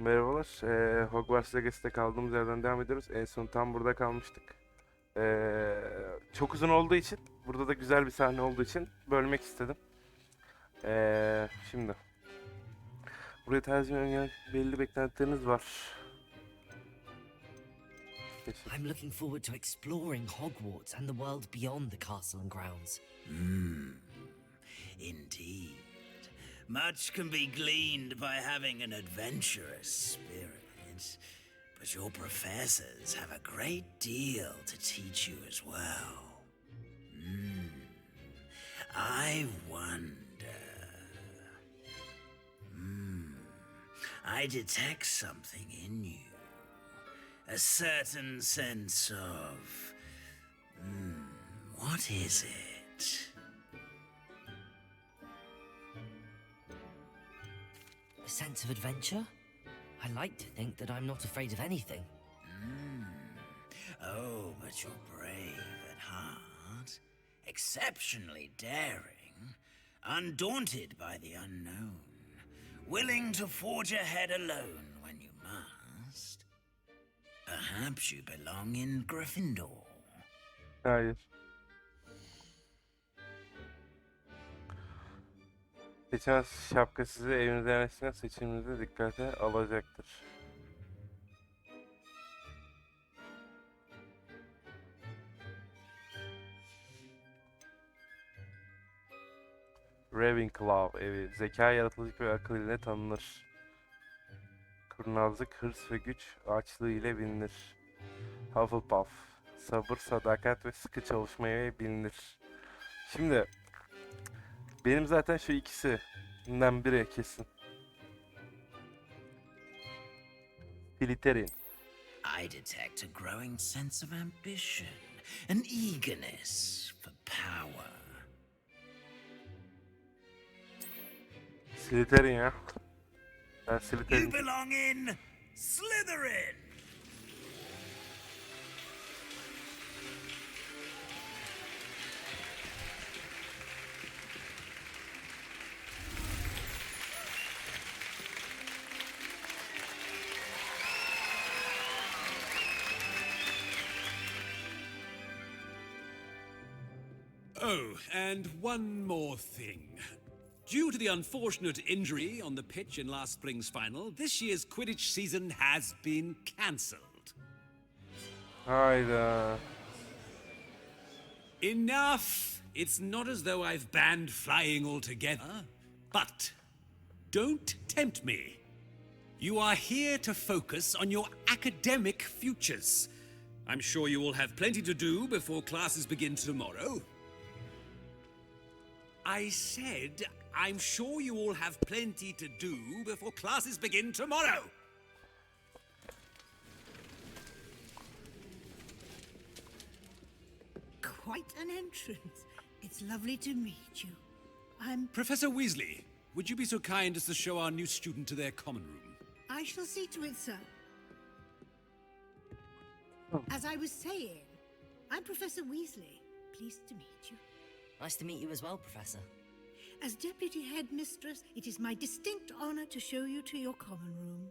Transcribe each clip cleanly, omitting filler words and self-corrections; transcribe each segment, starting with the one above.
Merhabalar. Hogwarts Legacy'de kaldığımız yerden devam ediyoruz. En son tam burada kalmıştık. Çok uzun olduğu için, burada da güzel bir sahne olduğu için bölmek istedim. Şimdi buraya tercih eden belli beklentileriniz var. I'm looking forward to exploring Hogwarts and the world beyond the castle and grounds. Indeed. Much can be gleaned by having an adventurous spirit, but your professors have a great deal to teach you as well. I wonder. I detect something in you. A certain sense of... what is it? A sense of adventure? I like to think that I'm not afraid of anything. Oh, but you're brave at heart, exceptionally daring, undaunted by the unknown, willing to forge ahead alone when you must. Perhaps you belong in Gryffindor. Hayır. Seçen şapka sizi evinize yerleştiren seçiminizi dikkate alacaktır. Ravenclaw evi zeka, yaratıcılık ve akıl ile tanınır. Kurnazlık, hırs ve güç açlığı ile bilinir. Hufflepuff sabır, sadakat ve sıkı çalışmaya bilinir. Şimdi benim zaten şu ikisinden biri kesin. Slytherin. I detect a growing sense of ambition, an eagerness for power. Slytherin ya. Ben You Slytherin. belong in Slytherin! Oh, and one more thing. Due to the unfortunate injury on the pitch in last spring's final, this year's Quidditch season has been cancelled. Hayda. Enough! It's not as though I've banned flying altogether. But don't tempt me. You are here to focus on your academic futures. I'm sure you will have plenty to do before classes begin tomorrow. I said, I'm sure you all have plenty to do before classes begin tomorrow. Quite an entrance. It's lovely to meet you. I'm... Professor Weasley, would you be so kind as to show our new student to their common room? I shall see to it, sir. As I was saying, I'm Professor Weasley. Pleased to meet you. Nice to meet you as well, Professor. As Deputy Headmistress, it is my distinct honor to show you to your common room.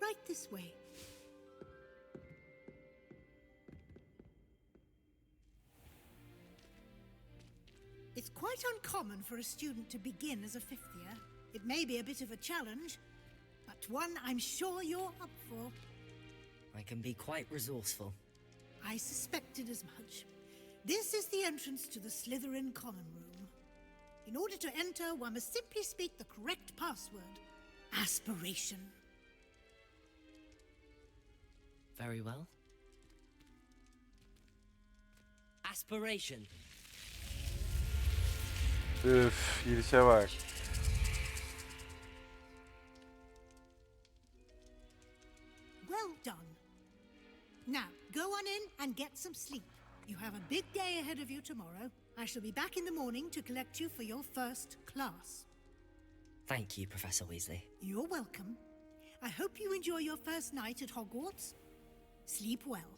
Right this way. It's quite uncommon for a student to begin as a fifth year. It may be a bit of a challenge, but one I'm sure you're up for. I can be quite resourceful. I suspected as much. This is the entrance to the Slytherin common room. In order to enter, one must simply speak the correct password. Aspiration. Very well. Aspiration. Üf, girişe bak. Well done. Now, go on in and get some sleep. You have a big day ahead of you tomorrow. I shall be back in the morning to collect you for your first class. Thank you, Professor Weasley. You're welcome. I hope you enjoy your first night at Hogwarts. Sleep well.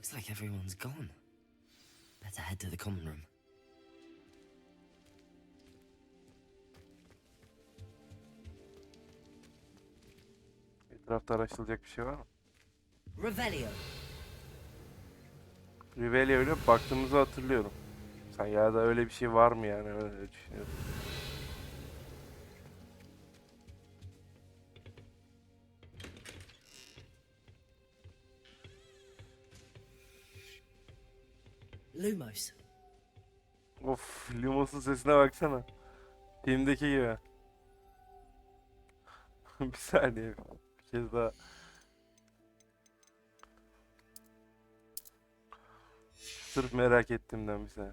Looks like everyone's gone. Better head to the common room. Etrafta araştırılacak bir şey var mı? Revelio. Rivelia'ya öyle baktığımızı hatırlıyorum. Sen ya da öyle bir şey var mı yani, öyle düşünüyorum. Lumos. Of, Lumos'un sesine baksana. Filmdeki gibi. Bir saniye. Bir kez daha. Sırf merak ettiğimden bir saniye.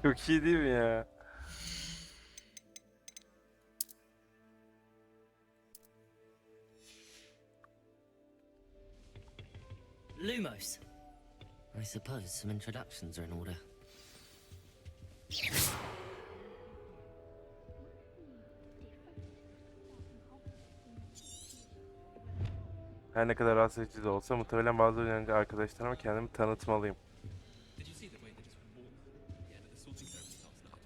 Çok iyi değil mi ya? Lumos. I suppose some introductions are in order. Her ne kadar rahatsız edici de olsa muhtemelen bazı önemli arkadaşlarıma kendimi tanıtmalıyım. Did you see the way they just walk? Yeah, but the sorting therapist last night.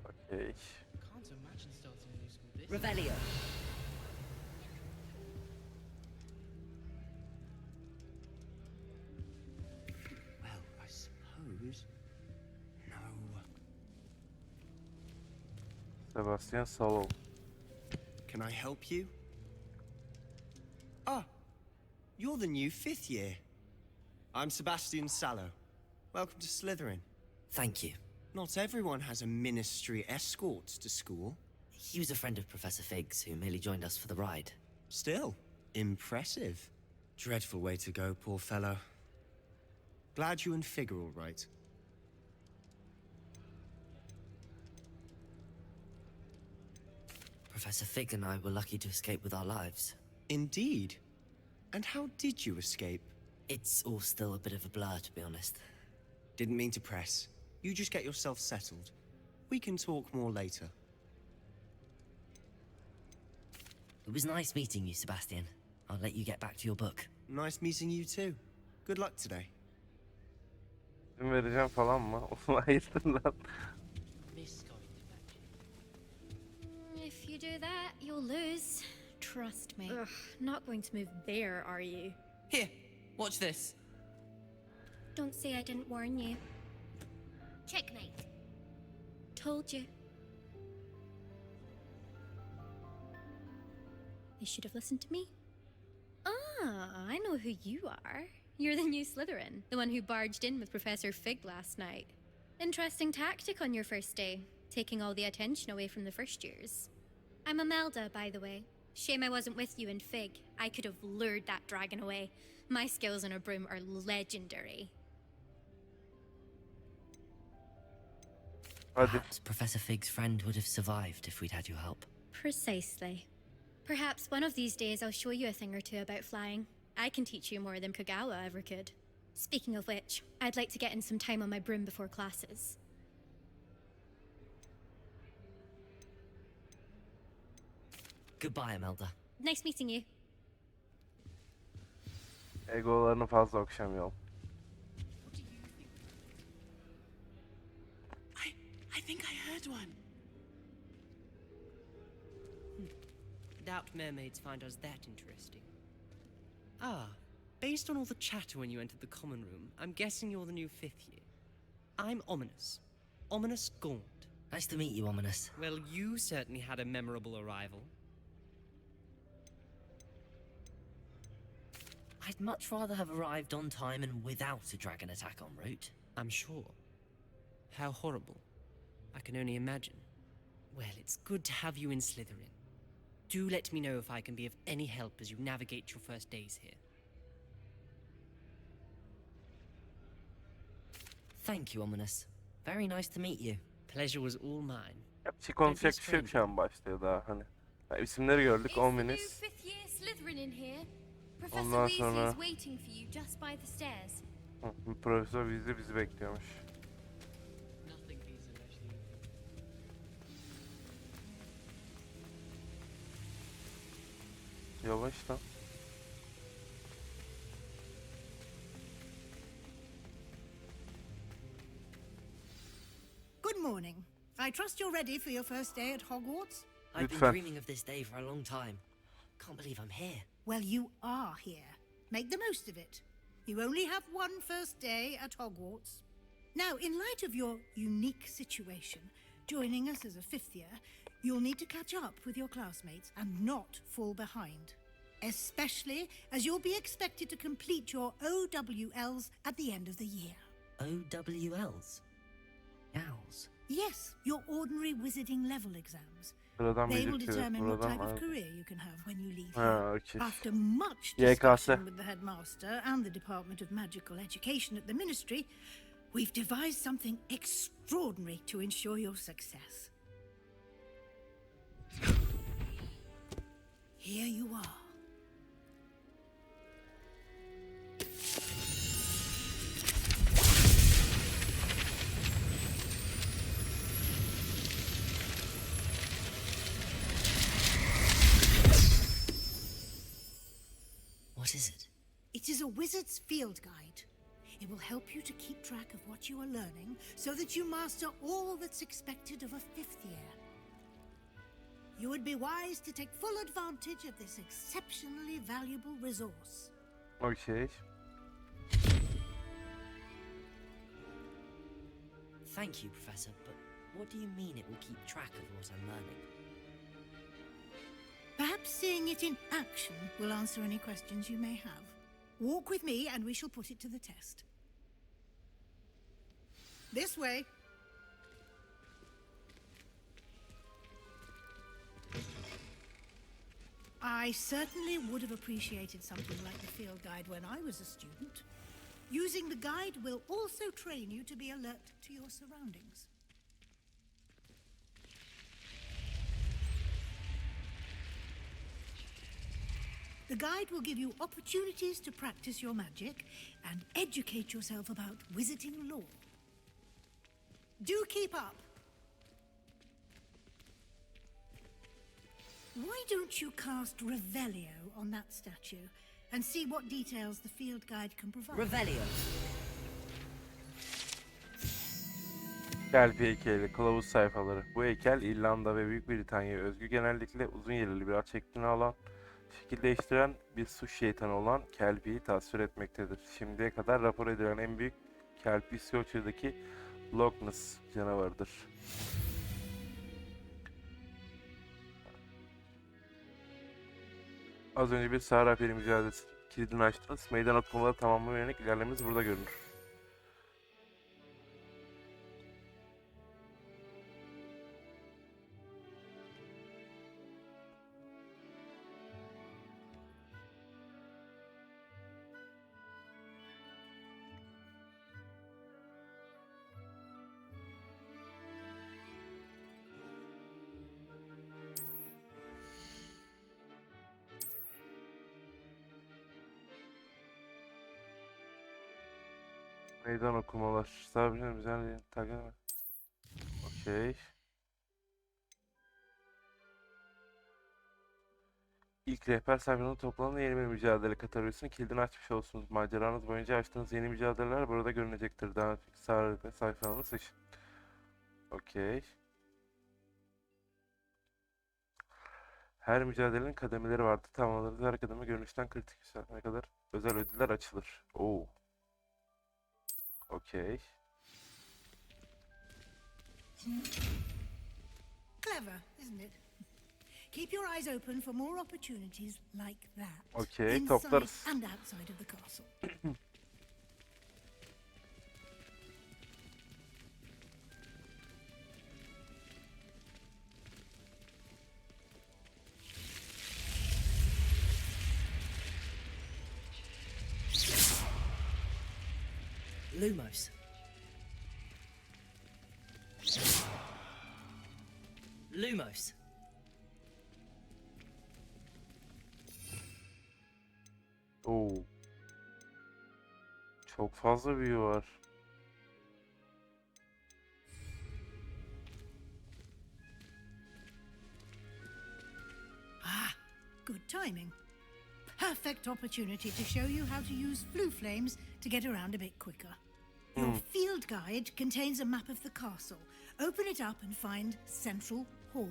Okey. Can't imagine starting a new school this. Revelio. Well, I suppose. No. Sebastian Salov. Can I help you? Ah, you're the new 5th year. I'm Sebastian Sallow. Welcome to Slytherin. Thank you. Not everyone has a ministry escort to school. He was a friend of Professor Fig's who merely joined us for the ride. Still, impressive. Dreadful way to go, poor fellow. Glad you and Fig are all right. Professor Fig and I were lucky to escape with our lives. Indeed. And how did you escape? It's all still a bit of a blur, to be honest. Didn't mean to press. You just get yourself settled. We can talk more later. It was nice meeting you, Sebastian. I'll let you get back to your book. Nice meeting you too. Good luck today. İzin vereceğim falan mı? Oğlum hayırdır lan? Miss going to fetch it. If you do that, you'll lose. Trust me. Ugh, not going to move there, are you? Here, watch this. Don't say I didn't warn you. Checkmate. Told you. You should have listened to me. Ah, I know who you are. You're the new Slytherin, the one who barged in with Professor Fig last night. Interesting tactic on your first day, taking all the attention away from the first years. I'm Imelda, by the way. Shame I wasn't with you in Fig. I could have lured that dragon away. My skills on a broom are legendary. Hadi. Perhaps Professor Fig's friend would have survived if we'd had your help. Precisely. Perhaps one of these days I'll show you a thing or two about flying. I can teach you more than Kagawa ever could. Speaking of which, I'd like to get in some time on my broom before classes. Goodbye, Imelda. Nice meeting you. Egolarını fazla okşamayalım. I think I heard one. Doubt mermaids find us that interesting. Ah, based on all the chatter when you entered the common room, I'm guessing you're the new 5th year. I'm Ominous. Ominous Gaunt. Nice to meet you, Ominous. Well, you certainly had a memorable arrival. I'd much rather have arrived on time and without a dragon attack en route. I'm sure. How horrible. I can only imagine. Well, it's good to have you in Slytherin. Do let me know if I can be of any help as you navigate your first days here. Thank you, Ominous. Very nice to meet you. Pleasure was all mine. Ya bir şey konuşacak bir şey yok şu an başlıyor daha hani. Ya isimleri gördük. Ominous. fifth year Slytherin in here. Ondan sonra waiting for you just by the stairs. Profesör Weasley bizi bekliyormuş. Nothing beats an actually. Yavaş lan. morning. I trust you're ready for your first day at Hogwarts? I've been Lütfen. dreaming of this day for a long time. Can't believe I'm here. Well, you are here. Make the most of it. You only have one first day at Hogwarts. Now, in light of your unique situation, joining us as a fifth year, you'll need to catch up with your classmates and not fall behind. Especially as you'll be expected to complete your OWLs at the end of the year. OWLs? Owls. Yes, your ordinary wizarding level exams. Sıradan They will bir determine what buradan type of var. career you can have when you leave Ha, here. okey. After much YKS. discussion with the headmaster and the Department of Magical Education at the Ministry, we've devised something extraordinary to ensure your success. Here you are. What is it? It is a wizard's field guide. It will help you to keep track of what you are learning so that you master all that's expected of a fifth year. You would be wise to take full advantage of this exceptionally valuable resource. Okey. Thank you, Professor, but what do you mean it will keep track of what I'm learning? Perhaps seeing it in action will answer any questions you may have. Walk with me and we shall put it to the test. This way. I certainly would have appreciated something like the field guide when I was a student. Using the guide will also train you to be alert to your surroundings. The guide will give you opportunities to practice your magic and educate yourself about wizarding lore. Do keep up. Why don't you cast Revelio on that statue and see what details the field guide can provide? Revelio. Kelp heykeli, kılavuz sayfaları. Bu heykel İrlanda ve Büyük Britanya'ya özgü, genellikle uzun yerli bir at şeklini alan, şekil değiştiren bir su şeytanı olan Kelpi'yi tasvir etmektedir. Şimdiye kadar rapor edilen en büyük Kelp İskoçya'daki Loch Ness canavarıdır. Az önce bir Sahra Peri mücadelesi kilidini açtınız. Meydan okumaları tamamlamaya yönelik ilerlememiz burada görünür. Meydan okumalar. Sabri güzel takip mi? Okey. İlk rehber sayfanın toplamda yeni bir mücadele kategorisinin kilidini açmış olsunuz. Maceranız boyunca açtığınız yeni mücadeleler burada görünecektir. Daha önceki sağ rehber sayfanın seçin. Okey. Her mücadelenin kademeleri vardır. Tamamladığınız her kademe görünüşten kritik yükseltmeye kadar özel ödüller açılır. Oo. Okey. Clever, isn't it? Keep your eyes open for more opportunities like that. Okay, inside toplarız. and outside of the castle. Lumos. Lumos. Oo. Çok fazla büyü var. Ah, good timing. Perfect opportunity to show you how to use flue flames to get around a bit quicker. Your field field guide contains a map of the castle. Open it up and find Central Hall.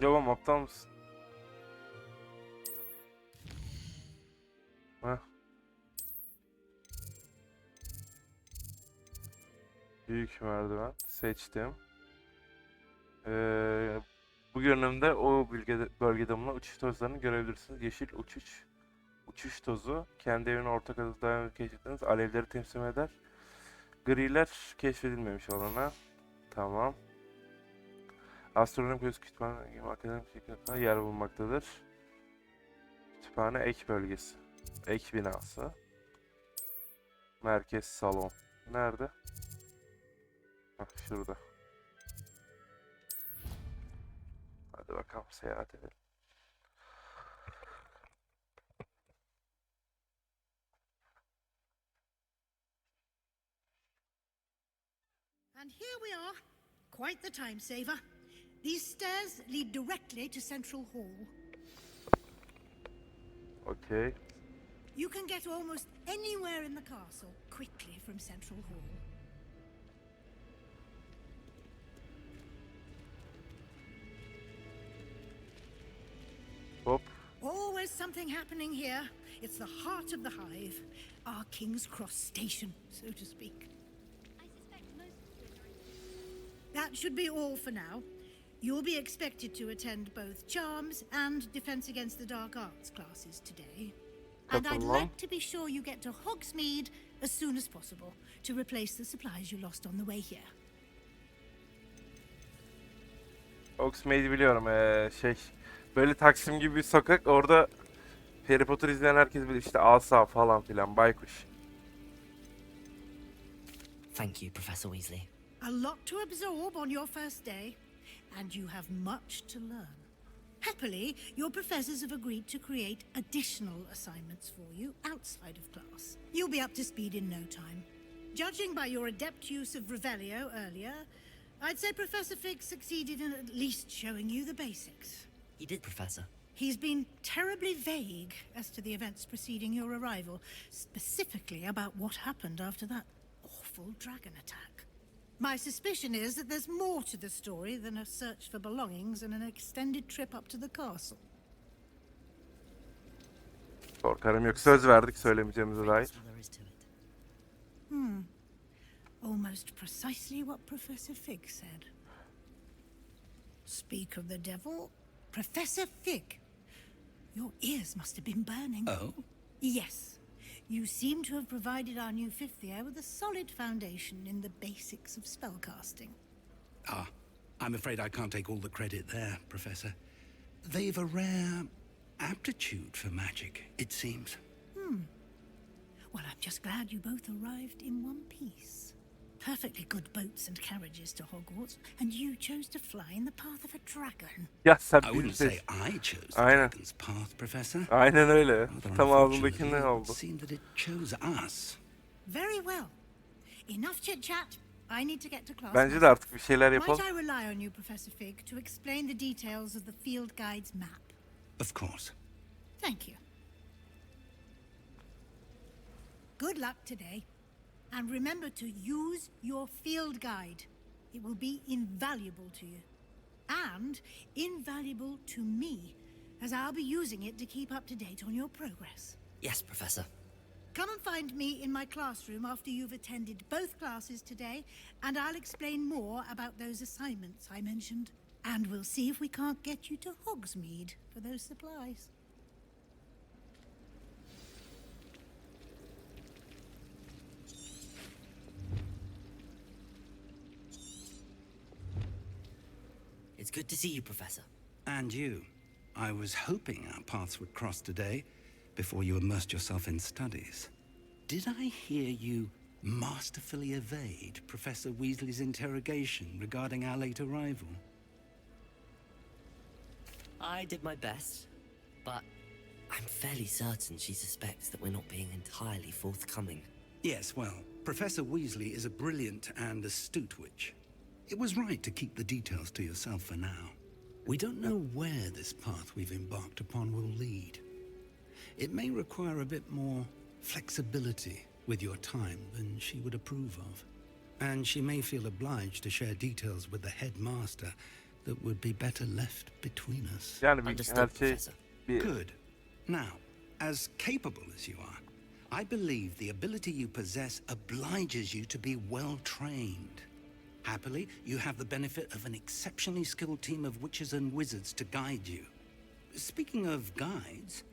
Yalan aptal mısın? Heh. Büyük merdiven seçtim. Bu görünümde o bölgede bulunan uçuş tozlarını görebilirsiniz. Yeşil uçuş tozu kendi evinin orta katı dayanıklı keşfettiğiniz alevleri temsil eder. Griler keşfedilmemiş olana. Tamam. Astronomi Kulesi kütüphane gibi akademik hizmetler yer bulunmaktadır. Kütüphane ek bölgesi. Ek binası. Merkez salon. Nerede? Hah, şurada. Hadi bakalım seyahat edelim. And here we are. Quite the time saver. These stairs lead directly to Central Hall. Okay. You can get almost anywhere in the castle quickly from Central Hall. Hop. Always something happening here. It's the heart of the hive. Our King's Cross station, so to speak. That should be all for now. You'll be expected to attend both Charms and Defense Against the Dark Arts classes today. And I'd like to be sure you get to Hogsmeade as soon as possible to replace the supplies you lost on the way here. Hogsmeade'i biliyorum. Böyle Taksim gibi bir sokak. Orada Harry Potter izleyen herkes bilir. İşte asa falan filan. Baykuş. Thank you, Professor Weasley. A lot to absorb on your first day, and you have much to learn. Happily, your professors have agreed to create additional assignments for you outside of class. You'll be up to speed in no time. Judging by your adept use of Revelio earlier, I'd say Professor Fig succeeded in at least showing you the basics. He did, Professor. He's been terribly vague as to the events preceding your arrival, specifically about what happened after that awful dragon attack. My suspicion is that there's more to the story than a search for belongings and an extended trip up to the castle. Korkarım yok. Söz verdik söylemeyeceğimize dair. That's all there is to it. Almost precisely what Professor Fig said. Speak of the devil, Professor Fig. Your ears must have been burning. Oh? Yes. You seem to have provided our new fifth year with a solid foundation in the basics of spellcasting. Ah, I'm afraid I can't take all the credit there, Professor. They've a rare aptitude for magic, it seems. Well, I'm just glad you both arrived in one piece. Perfectly good boats and carriages to Hogwarts, and you chose to fly in the path of a dragon. Ya sen I wouldn't bilirsin. say I chose the Aynen. dragon's path, Professor. Aynen öyle. Rather Tam ağzındaki unfortunately, ne oldu? it seemed that it chose us. Very well. Enough chit-chat. I need to get to class. Bence de artık bir şeyler Might yapalım. I rely on you, Professor Fig, to explain the details of the field guide's map? Of course. Thank you. Good luck today. And remember to use your field guide. It will be invaluable to you. And invaluable to me, as I'll be using it to keep up to date on your progress. Yes, Professor. Come and find me in my classroom after you've attended both classes today, and I'll explain more about those assignments I mentioned. And we'll see if we can't get you to Hogsmeade for those supplies. It's good to see you, Professor. And you. I was hoping our paths would cross today, before you immersed yourself in studies. Did I hear you masterfully evade Professor Weasley's interrogation regarding our late arrival? I did my best, but I'm fairly certain she suspects that we're not being entirely forthcoming. Yes, well, Professor Weasley is a brilliant and astute witch. It was right to keep the details to yourself for now. We don't know where this path we've embarked upon will lead. It may require a bit more flexibility with your time than she would approve of. And she may feel obliged to share details with the headmaster that would be better left between us. Yani her Understood, şey Professor. Good. Now, as capable as you are, I believe the ability you possess obliges you to be well trained. Happily, you have the benefit of an exceptionally skilled team of witches and wizards to guide you. Speaking of guides,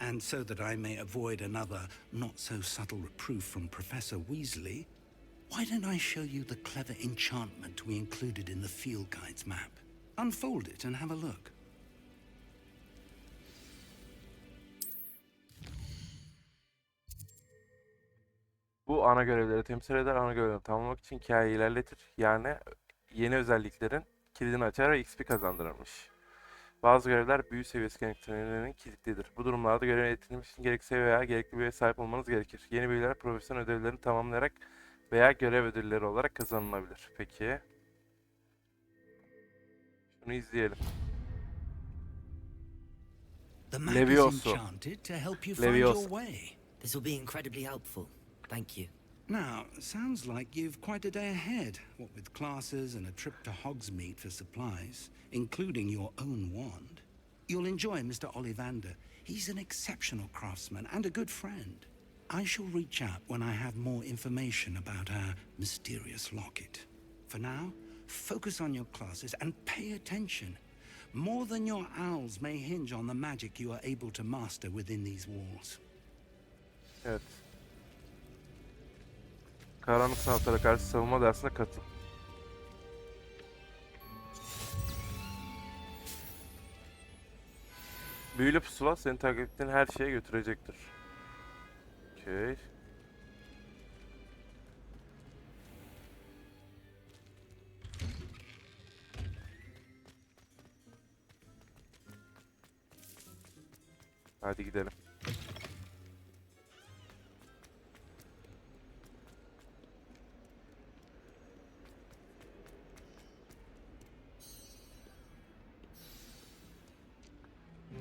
and so that I may avoid another not-so-subtle reproof from Professor Weasley, why don't I show you the clever enchantment we included in the field guide's map? Unfold it and have a look. Bu ana görevleri temsil eder. Ana görevleri tamamlamak için hikayeyi ilerletir. Yani yeni özelliklerin kilidini açar ve XP kazandırırmış. Bazı görevler büyü seviyesi gereksinimlerinin kilitlidir. Bu durumlarda görev yetinmiş için gerekli seviye veya gerekli büyüye sahip olmanız gerekir. Yeni büyüler profesyonel ödevlerini tamamlayarak veya görev ödülleri olarak kazanılabilir. Peki. Şunu izleyelim. The map is Levioso. enchanted to help you find Levioso. your way. This will be incredibly helpful. Thank you. Now, sounds like you've quite a day ahead, what with classes and a trip to Hogsmeade for supplies, including your own wand. You'll enjoy Mr. Ollivander. He's an exceptional craftsman and a good friend. I shall reach out when I have more information about our mysterious locket. For now, focus on your classes and pay attention. More than your owls may hinge on the magic you are able to master within these walls. Evet. Karanlık sanatlara karşı savunma dersine katıl. Büyülü pusula seni takip ettiğin her şeye götürecektir. Okey. Hadi gidelim.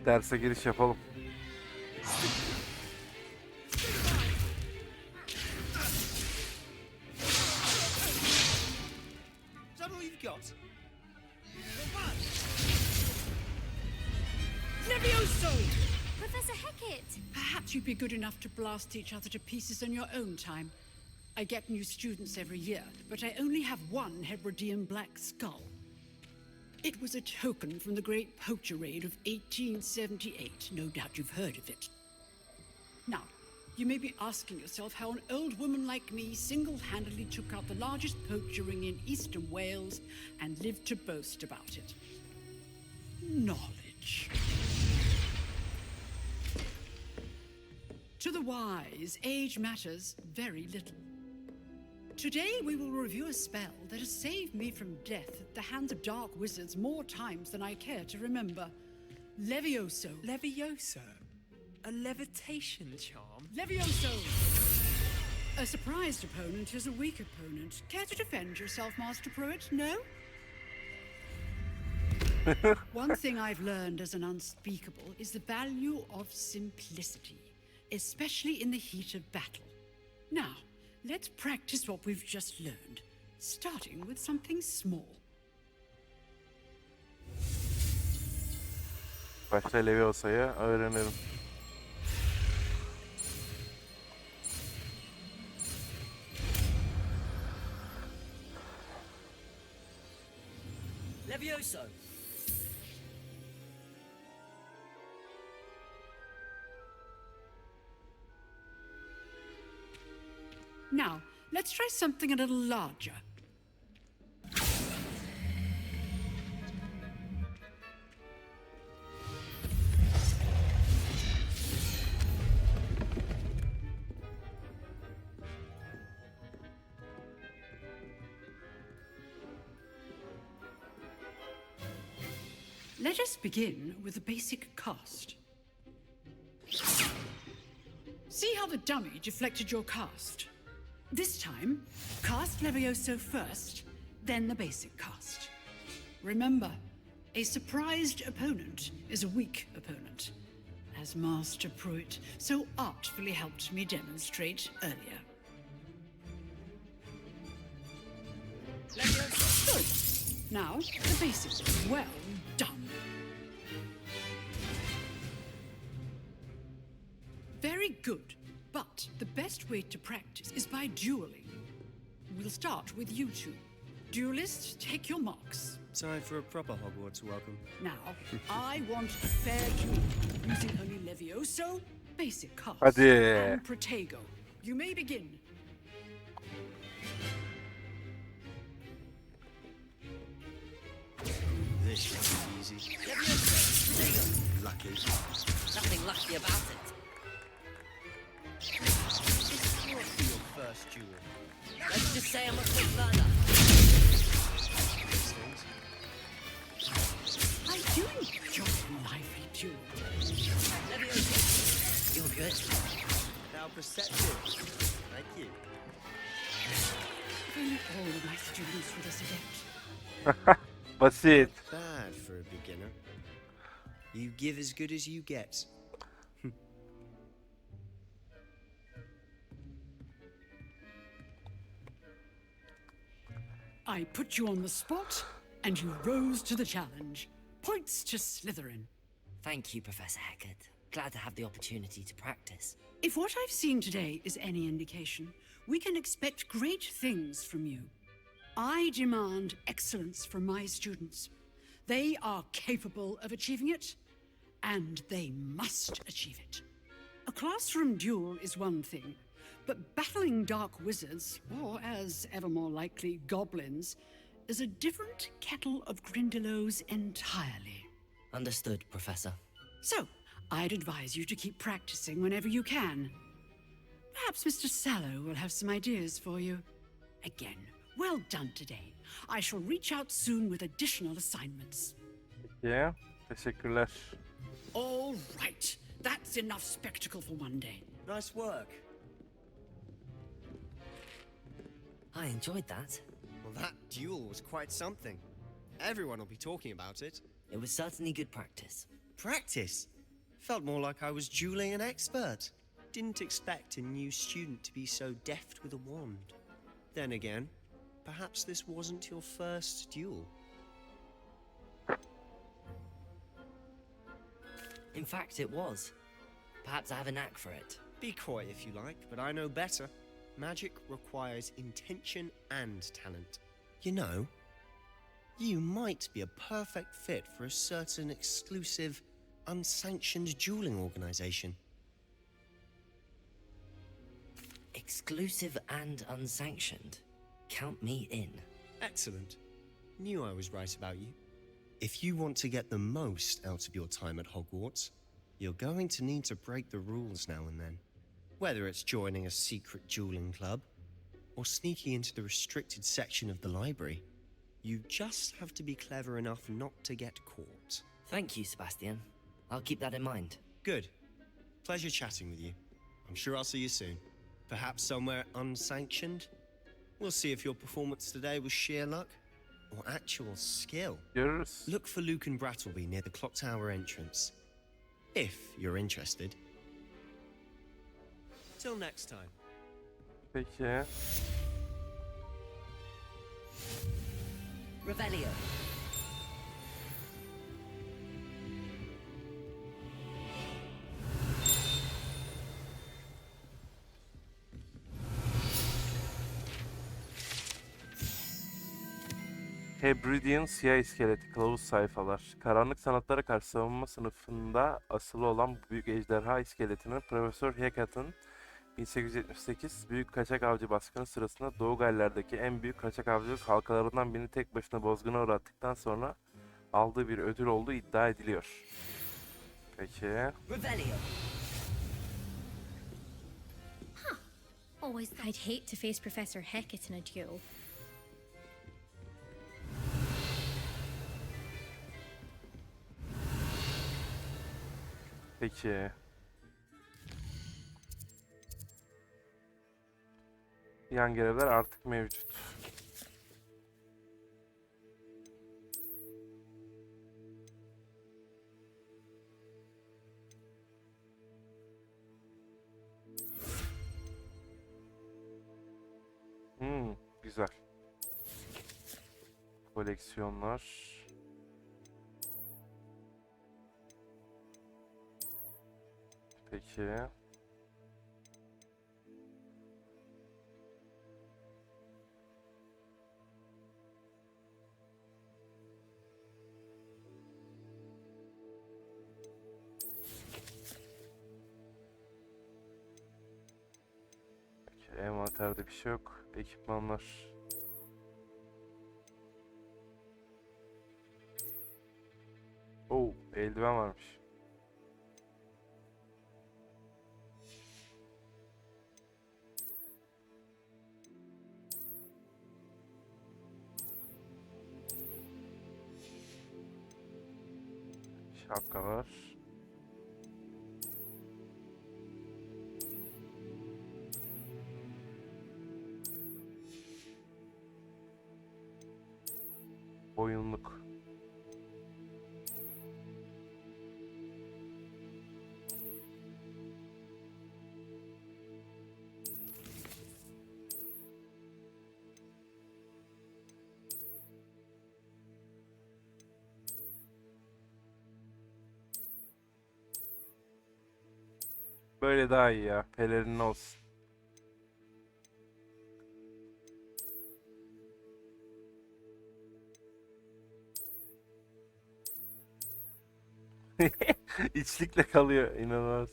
Derse giriş yapalım. Is that all you've got? Levioso! Professor Hecat! Perhaps you'd be good enough to blast each other to pieces in your own time. I get new students every year, but I only have one Hebridean black skull. It was a token from the Great Poacher Raid of 1878. No doubt you've heard of it. Now, you may be asking yourself how an old woman like me single-handedly took out the largest poacher ring in eastern Wales and lived to boast about it. Knowledge. To the wise, age matters very little. Today we will review a spell that has saved me from death at the hands of dark wizards more times than I care to remember. Levioso. Levioso? A levitation charm? Levioso! A surprised opponent is a weak opponent. Care to defend yourself, Master Pruitt? No? One thing I've learned as an unspeakable is the value of simplicity, especially in the heat of battle. Now, let's practice what we've just learned, starting with something small. Başta Leviosa'ya öğrenelim. Levioso! Now, let's try something a little larger. Let us begin with a basic cast. See how the dummy deflected your cast? This time, cast Levioso first, then the basic cast. Remember, a surprised opponent is a weak opponent, as Master Pruitt so artfully helped me demonstrate earlier. Good. Now, the basics. Well done. Very good. But the best way to practice is by dueling. We'll start with you two. Duelists, take your marks. Time for a proper Hogwarts welcome. Now, I want a fair duel, using only Levioso, basic cast, Hadi. and Protego. You may begin. This should be easy. Lucky. Nothing lucky about it. This can't be your first duel. Let's just say I'm a quick learner. These things. I do enjoy lively duels. You're good. How perceptive. Thank you. If only all of my students were this adept. Basit. Bad for a beginner. You give as good as you get. I put you on the spot, and you rose to the challenge. Points to Slytherin. Thank you, Professor Hecat. Glad to have the opportunity to practice. If what I've seen today is any indication, we can expect great things from you. I demand excellence from my students. They are capable of achieving it, and they must achieve it. A classroom duel is one thing, but battling dark wizards, or as ever more likely, goblins, is a different kettle of Grindylows entirely. Understood, Professor. So, I'd advise you to keep practicing whenever you can. Perhaps Mr. Sallow will have some ideas for you. Again, well done today. I shall reach out soon with additional assignments. Peki. Teşekkürler. All right, that's enough spectacle for one day. Nice work. I enjoyed that. Well, that duel was quite something. Everyone will be talking about it. It was certainly good practice. Practice? Felt more like I was dueling an expert. Didn't expect a new student to be so deft with a wand. Then again, perhaps this wasn't your first duel. In fact, it was. Perhaps I have a knack for it. Be coy if you like, but I know better. Magic requires intention and talent. You know, you might be a perfect fit for a certain exclusive, unsanctioned dueling organization. Exclusive and unsanctioned. Count me in. Excellent. Knew I was right about you. If you want to get the most out of your time at Hogwarts, you're going to need to break the rules now and then. Whether it's joining a secret dueling club, or sneaking into the restricted section of the library, you just have to be clever enough not to get caught. Thank you, Sebastian. I'll keep that in mind. Good. Pleasure chatting with you. I'm sure I'll see you soon. Perhaps somewhere unsanctioned? We'll see if your performance today was sheer luck or actual skill. Görürüz. Look for Luke and Brattleby near the clock tower entrance. If you're interested. Till next time. Peki. Revelio. Hebridean Siyah İskeleti Kılavuz Sayfalar. Karanlık sanatlara karşı savunma sınıfında asılı olan bu büyük ejderha iskeletinin Profesör Hecat'ın 1878 Büyük Kaçak Avcı baskını sırasında Doğu Galler'deki en büyük kaçak avcılık halkalarından birini tek başına bozguna uğrattıktan sonra aldığı bir ödül olduğu iddia ediliyor. Peki. Revelio. Always, I'd hate to face Professor Hecat in a duel. Peki. Yan görevler artık mevcut. Güzel. Koleksiyonlar. Peki. Envanterde bir şey yok. Ekipmanlar. Oo, eldiven varmış. Şapka var. Boyunluk. Böyle daha iyi ya. Pelerin olsun. İçlikle kalıyor. İnanılmaz.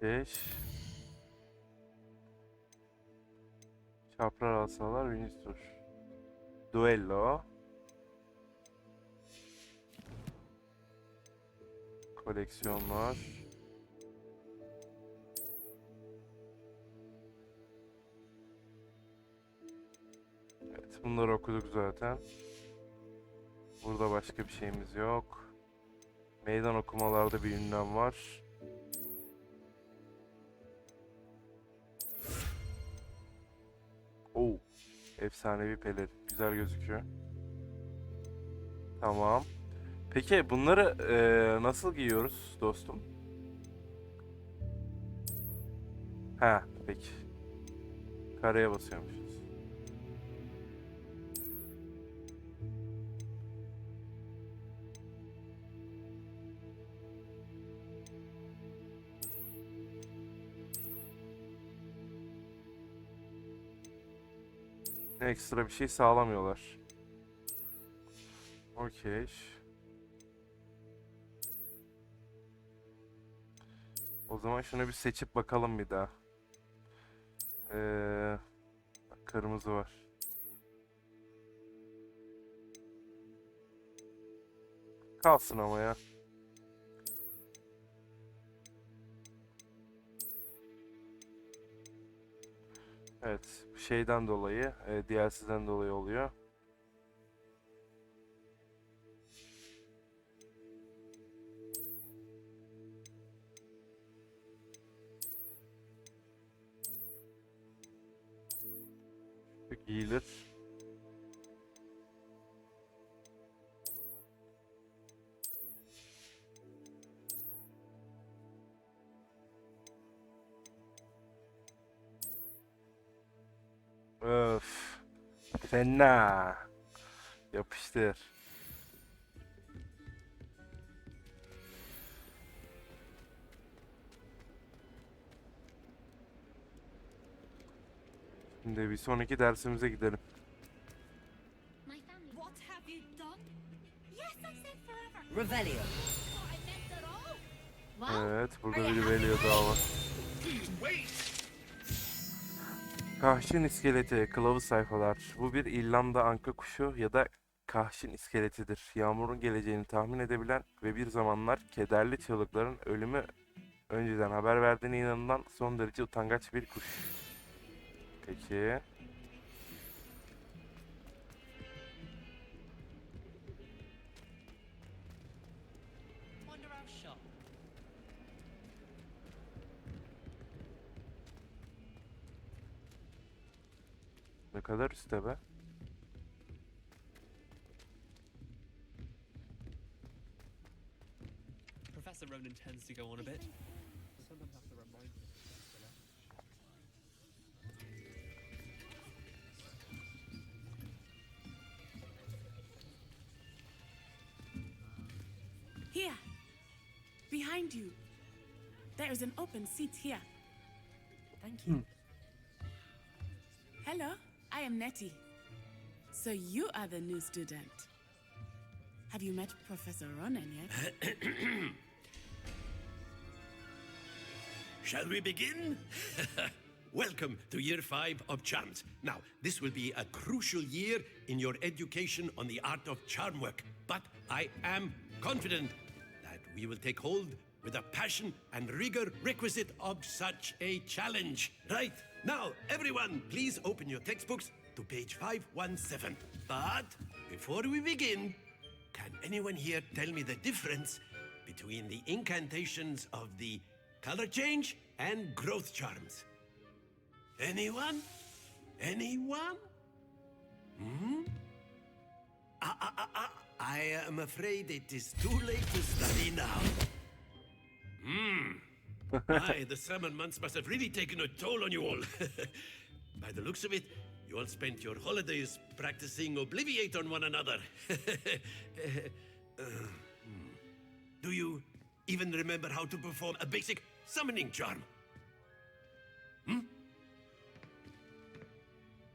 Beş. Çapraz alsalar Windsor. Duello. Koleksiyonlar. Evet, bunları okuduk zaten. Burada başka bir şeyimiz yok. Meydan okumalarda bir ünlem var. Oo, efsanevi pelerin. Güzel gözüküyor. Tamam. Peki bunları nasıl giyiyoruz dostum? Ha, peki. Kareye basıyormuşuz. Ekstra bir şey sağlamıyorlar. Okey. O zaman şunu bir seçip bakalım bir daha. Kırmızı var. Kalsın ama ya. Evet, bu şeyden dolayı, DLC'den dolayı oluyor. Giyilir. Öf. Fena. Yapıştır. Şimdi bir sonraki dersimize gidelim. What have you done? Yes, I said forever. Revelio. Evet, burada bir Velio daha var. Kahşin iskeleti, kılavuz sayfalar. Bu bir İrlanda anka kuşu ya da kahşin iskeletidir. Yağmurun geleceğini tahmin edebilen ve bir zamanlar kederli çığlıkların ölümü önceden haber verdiğine inanılan son derece utangaç bir kuş. Peki. Wonder how sharp. Ne kadar üstte be? Professor Ronan tends to go on a bit. Sometimes have to remind him. Here, behind you. There is an open seat here. Thank you. Hello, I am Nettie. So you are the new student. Have you met Professor Ronan yet? Shall we begin? Welcome to year 5 of charms. Now, this will be a crucial year in your education on the art of charm work, but I am confident that we will take hold with the passion and rigor requisite of such a challenge. Right, now, everyone, please open your textbooks to page 517. But before we begin, can anyone here tell me the difference between the incantations of the color change and growth charms? Anyone? Anyone? I am afraid it is too late to study now. Aye, the summer months must have really taken a toll on you all. By the looks of it, you all spent your holidays practicing Obliviate on one another. Do you even remember how to perform a basic summoning charm?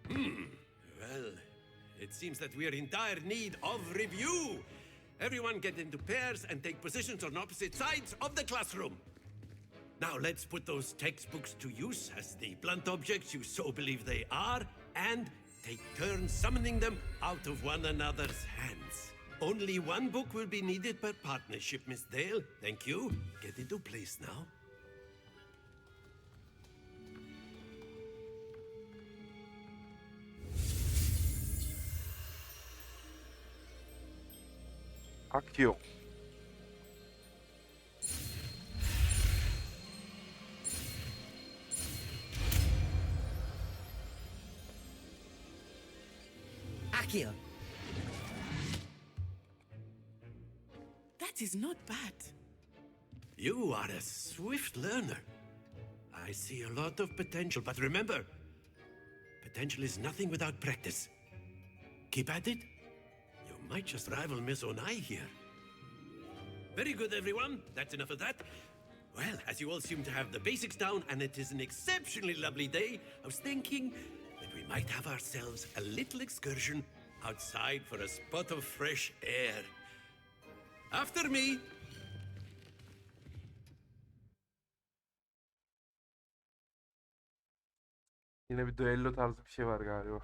Well, it seems that we are in dire need of review. Everyone get into pairs and take positions on opposite sides of the classroom. Now let's put those textbooks to use as the blunt objects you so believe they are, and take turns summoning them out of one another's hands. Only one book will be needed per partnership, Miss Dale. Thank you. Get into place now. Akıyor. Akio. That is not bad. You are a swift learner. I see a lot of potential, but remember, potential is nothing without practice. Keep at it. You might just rival Miss Onai here. Very good, everyone. That's enough of that. Well, as you all seem to have the basics down, and it is an exceptionally lovely day, I was thinking that we might have ourselves a little excursion outside for a spot of fresh air. After me. Yine bir düello tarzı bir şey var galiba.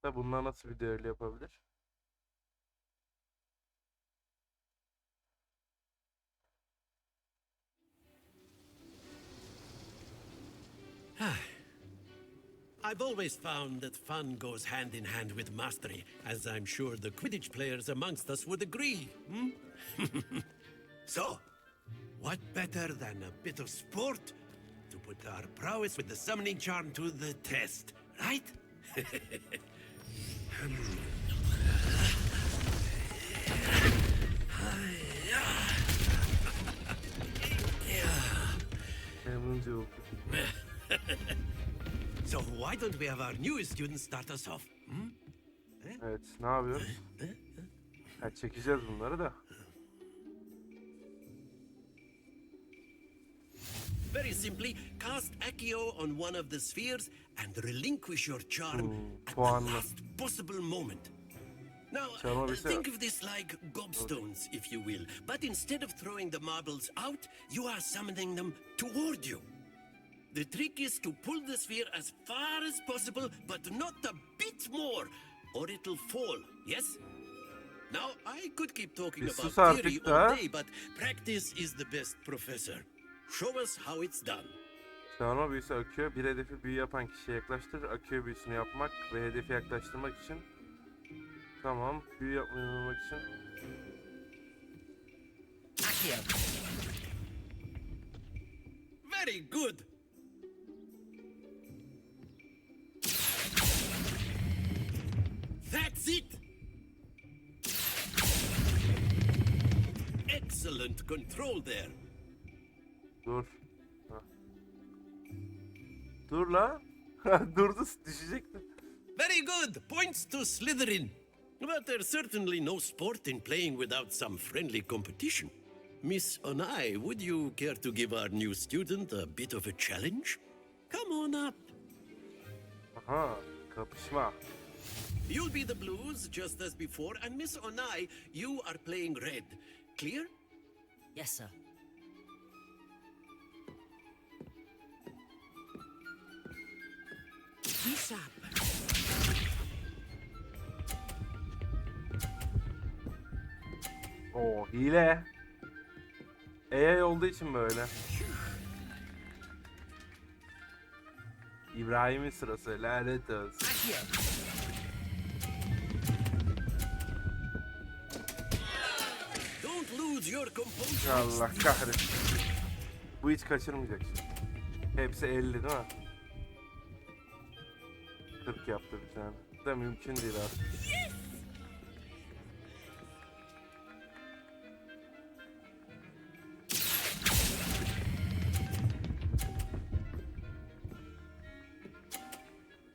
Da bunlar nasıl bir düello yapabilir? I've always found that fun goes hand in hand with mastery, as I'm sure the Quidditch players amongst us would agree. So, what better than a bit of sport to put our prowess with the summoning charm to the test, right? So why don't we have our newest student start us off? Evet, ne yapıyoruz? Ha, çekeceğiz bunları da. Very simply, cast Accio on one of the spheres and relinquish your charm at the last possible moment. Now, think of this like gobstones, if you will. But instead of throwing the marbles out, you are summoning them toward you. The trick is to pull the sphere as far as possible, but not a bit more, or it'll fall, yes? Now, I could keep talking Bir about sus theory artık all da. day, but practice is the best professor. Show us how it's done. Çağırma büyüsü akıyor. Bir hedefi büyü yapan kişiye yaklaştırır. Akıyor büyüsünü yapmak ve hedefi yaklaştırmak için. Tamam. Büyü yapmak için. Accio. Very good. That's it. Excellent control there. Dur. Hah. Dur la. Durdu, düşecekti. Very good. Points to Slytherin. But there's certainly no sport in playing without some friendly competition. Miss Onai, would you care to give our new student a bit of a challenge? Come on up. Aha. Kapışma. You'll be the blues just as before, and Miss Onai, you are playing red. Clear? Yes, sir. Be sharp. Oo, hile. AI olduğu için böyle. İbrahim'in sırası. Lanet olsun. Accio. Don't lose your composure. Allah kahretsin. Bu hiç kaçırmayacak şimdi. Hepsi 50 değil mi? 40 yaptı bir tane. Da mümkün değil artık.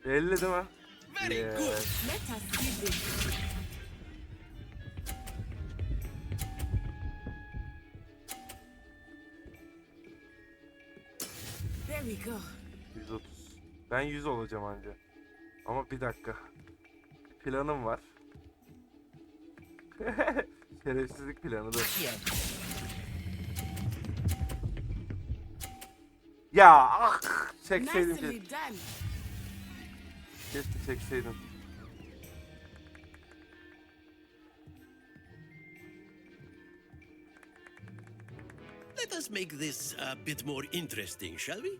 ...50 değil mi? Very Yeah. good. Let us see this. There we go. 130. Ben 100 olacağım anca. Ama bir dakika. Planım var. Şerefsizlik planı da. Accio. Ya ah! Çekseydim Nicely keşke. done. Keşke çekseydim. Let us make this a bit more interesting, shall we?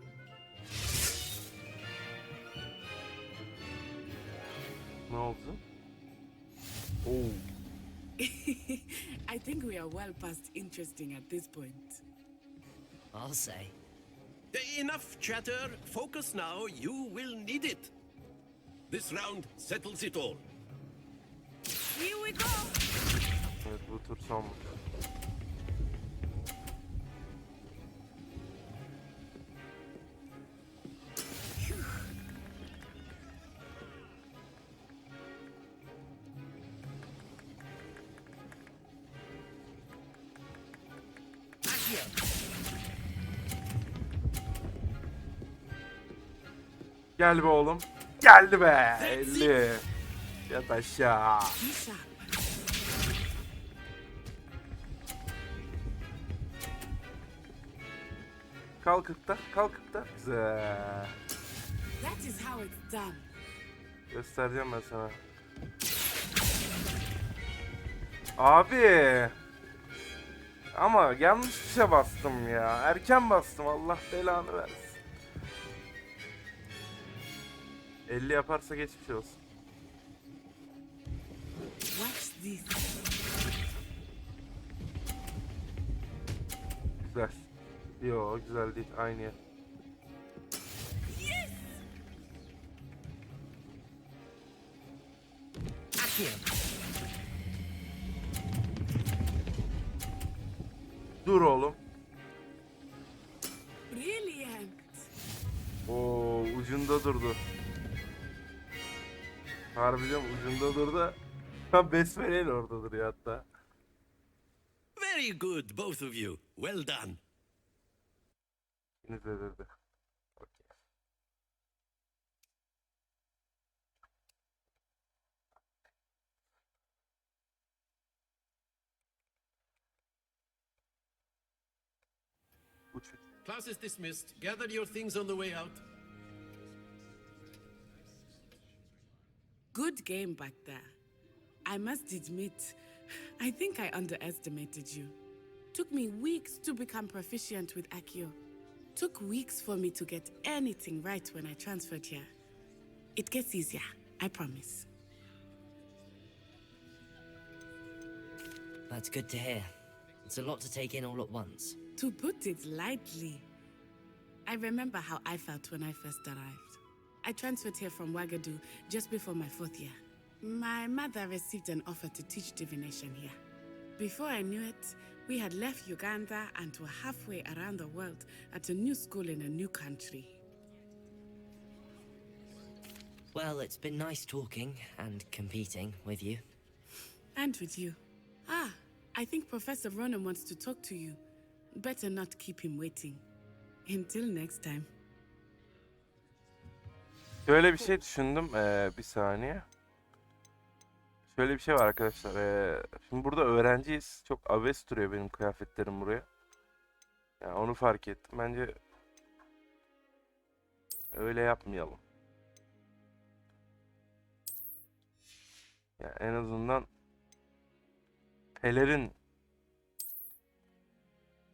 Ne oldu? Oo. I think we are well past interesting at this point. I'll say. Enough chatter. Focus now. You will need it. This round settles it all. Here we go. Evet, bu tur son. Accio. Gel be oğlum. Geldi be. 50. Yat aşağı. Be sharp. Kalkıkta, kalkıkta. Güzel. That is how it's done. Göstereceğim ben sana. Abi. Ama yanlış tuşa bastım ya. Erken bastım. Allah belanı versin. 50 yaparsa geçmiş olsun. Watch this. Güzel. Yo, güzel değil. Aynı yer. Accio. Dur oğlum. Brilliant. Oo, ucunda durdu. Harbiden ucunda durdu. Ha, besmeleyle orada duruyor hatta. Very good, both of you. Well done. İkiniz de durdu. Okey. Uç. Class is dismissed. Gather your things on the way out. Good game back there. I must admit, I think I underestimated you. Took me weeks to become proficient with Accio. Took weeks for me to get anything right when I transferred here. It gets easier, I promise. That's good to hear. It's a lot to take in all at once. To put it lightly, I remember how I felt when I first arrived. I transferred here from Wagadu just before my 4th year. My mother received an offer to teach divination here. Before I knew it, we had left Uganda and were halfway around the world at a new school in a new country. Well, it's been nice talking and competing with you. And with you. I think Professor Ronan wants to talk to you. Better not keep him waiting. Until next time. Şöyle bir şey düşündüm. Bir saniye. Şöyle bir şey var arkadaşlar. Şimdi burada öğrenciyiz. Çok abes duruyor benim kıyafetlerim buraya. Yani onu fark ettim. Bence öyle yapmayalım. Yani en azından pelerin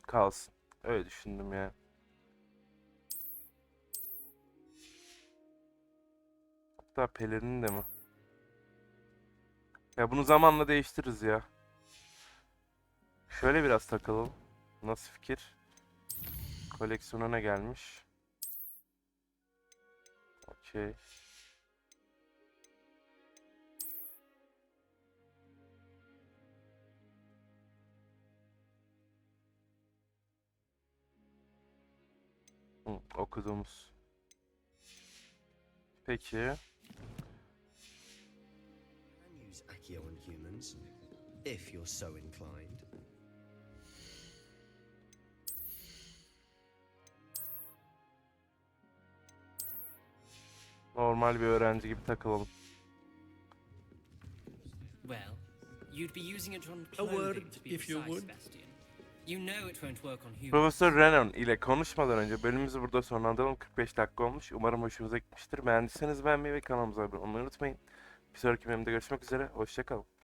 kalsın. Öyle düşündüm ya. Hatta pelerin de mi? Ya bunu zamanla değiştiririz ya. Şöyle biraz takalım. Nasıl fikir? Koleksiyona ne gelmiş? Okey. Okuduğumuz. Peki. Use Accio on humans, if you're so inclined. Normal bir öğrenci gibi takılalım. Well, you'd be using it on A clothing word, to be if you precise, would. Sebastian. You know it won't work on humans. Profesör Renan ile konuşmadan önce bölümümüzü burada sonlandıralım. 45 dakika olmuş. Umarım hoşunuza gitmiştir. Beğendiyseniz beğenmeyi ve kanalımıza abone olmayı unutmayın. Bir sonraki bölümde görüşmek üzere. Hoşça kalın.